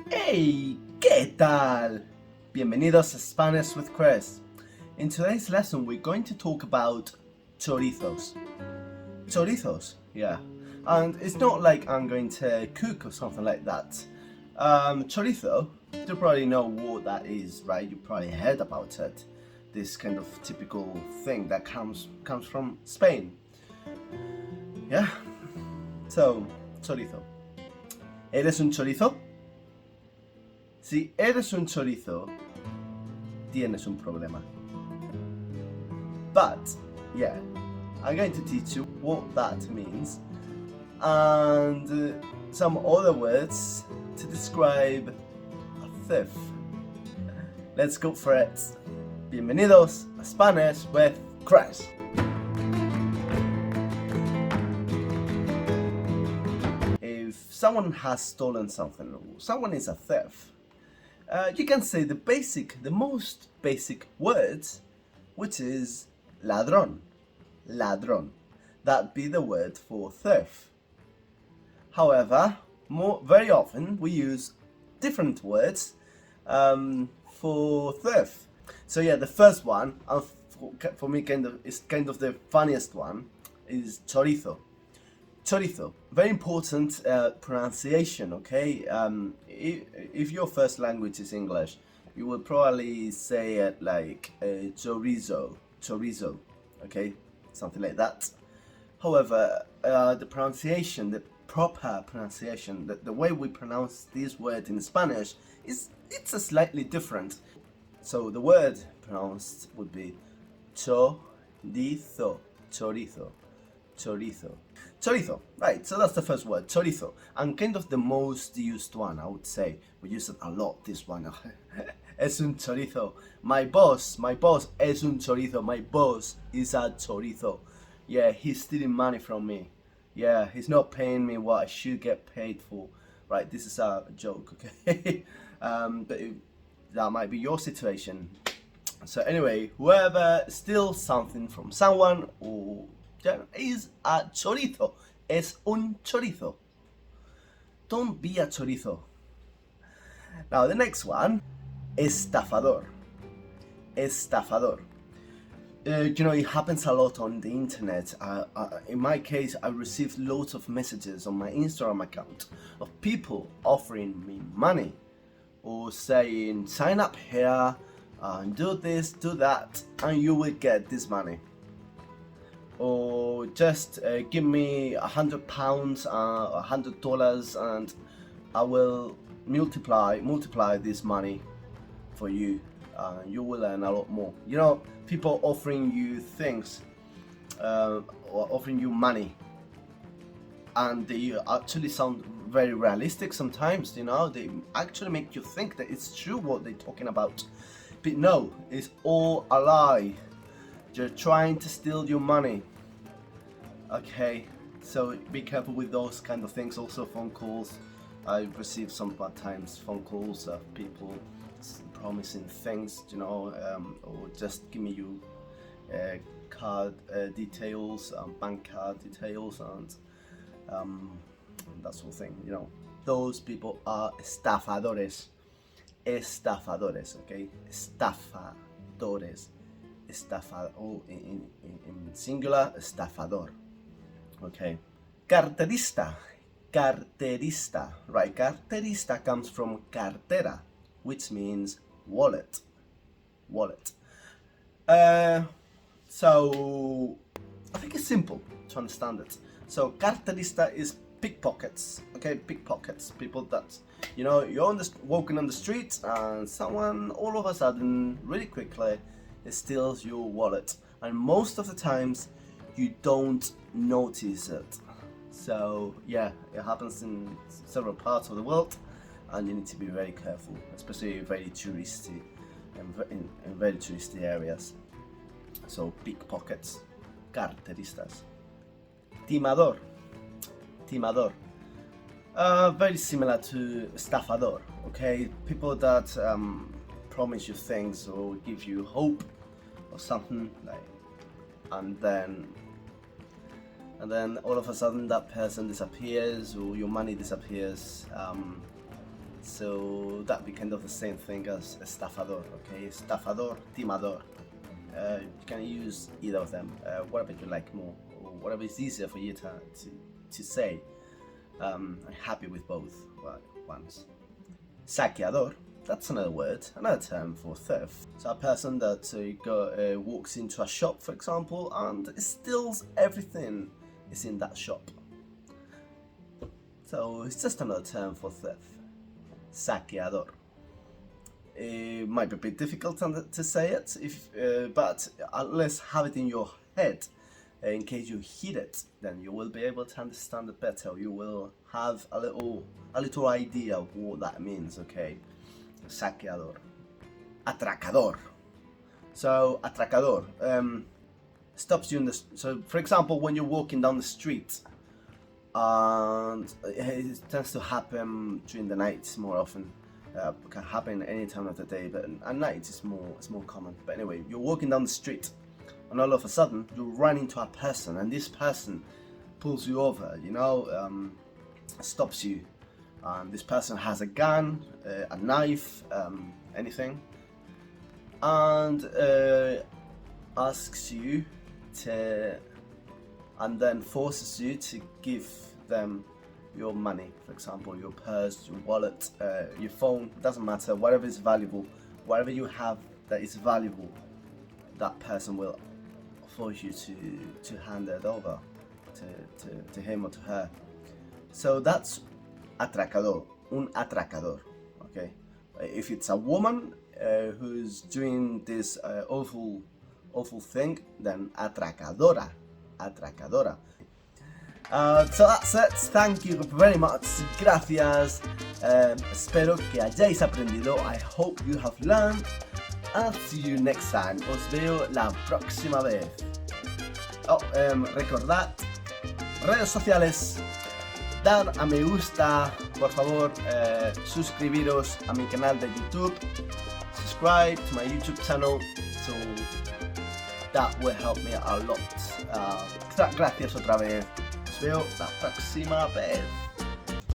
Hey, ¿qué tal? Bienvenidos a Spanish with Chris. In today's lesson, we're going to talk about chorizos. Chorizos, yeah. And it's not like I'm going to cook or something like that. Chorizo, you probably know what that is, right? You probably heard about it. This kind of typical thing that comes from Spain. Yeah. So, chorizo. ¿Eres un chorizo? Si eres un chorizo, tienes un problema. But, yeah, I'm going to teach you what that means and some other words to describe a thief. Let's go for it. Bienvenidos a Spanish with Chris. If someone has stolen something, or someone is a thief, you can say the most basic words, which is ladrón, ladrón. That'd be the word for thief. However, very often we use different words for thief. So yeah, the first one, for me, is kind of the funniest one, is chorizo. Chorizo, very important pronunciation, okay? If your first language is English, you will probably say it like chorizo, chorizo, okay? Something like that. However, the pronunciation, the proper pronunciation, the way we pronounce this word in Spanish, it's a slightly different. So the word pronounced would be chorizo, chorizo, chorizo. Chorizo, right, so that's the first word, chorizo, and kind of the most used one, I would say. We use it a lot, this one. Es un chorizo. My boss es un chorizo. My boss is a chorizo. Yeah, he's stealing money from me. Yeah, he's not paying me what I should get paid for. Right, this is a joke, okay? But that might be your situation. So anyway, whoever steals something from someone or is a chorizo. Es un chorizo. Don't be a chorizo. Now the next one, estafador. Estafador. It happens a lot on the internet. In my case, I received loads of messages on my Instagram account of people offering me money or saying, sign up here, do this, do that, and you will get this money. Or just give me £100, $100, and I will multiply this money for you. You will earn a lot more. You know, people offering you things, or offering you money, and they actually sound very realistic sometimes. You know, they actually make you think that it's true what they're talking about, but no, it's all a lie. They're trying to steal your money. Okay, so be careful with those kind of things. Also phone calls. I've received some bad times phone calls of people promising things, or just give me you card details, bank card details, and that sort of thing. Those people are estafadores. Estafadores, okay? Estafadores. Estafador, in singular, estafador. Okay. Carterista. Carterista. Right, carterista comes from cartera, which means wallet. Wallet. So I think it's simple to understand it. So carterista is pickpockets. Okay, pickpockets. People that, you're walking on the street and someone all of a sudden, really quickly, steals your wallet, and most of the times you don't notice it. So yeah, it happens in several parts of the world, and you need to be very careful, especially very touristy in very touristy areas. So pickpockets, carteristas. Timador. Timador. Very similar to estafador. Okay, people that promise you things or give you hope or something, like, and then all of a sudden that person disappears or your money disappears. So that'd be kind of the same thing as estafador, okay? Estafador, timador. You can use either of them, whatever you like more, or whatever is easier for you to say. I'm happy with both ones. Saqueador, that's another word, another term for theft. So a person that walks into a shop, for example, and steals everything is in that shop. So it's just another term for theft. Saqueador. It might be a bit difficult to say it, but let's have it in your head. In case you hear it, then you will be able to understand it better. You will have a little idea of what that means, okay? Saqueador. Atracador. So, atracador stops you in the... So, for example, when you're walking down the street, and it tends to happen during the night more often. It can happen any time of the day, but at night it's more common. But anyway, you're walking down the street, and all of a sudden you run into a person, and this person pulls you over, stops you. This person has a gun, a knife, anything, and asks you to, and then forces you to give them your money, for example, your purse, your wallet, your phone, doesn't matter, whatever is valuable, whatever you have that is valuable, that person will force you to hand it over to him or to her. So that's atracador, un atracador, okay? If it's a woman who's doing this awful thing, then atracadora. So that's it. Thank you very much. Gracias. Espero que hayáis aprendido. I hope you have learned. I'll see you next time. Os veo la próxima vez. Recordad, redes sociales, dar a me gusta, por favor, suscribiros a mi canal de YouTube, subscribe to my YouTube channel, so that will help me a lot. Gracias otra vez. Os veo la próxima vez.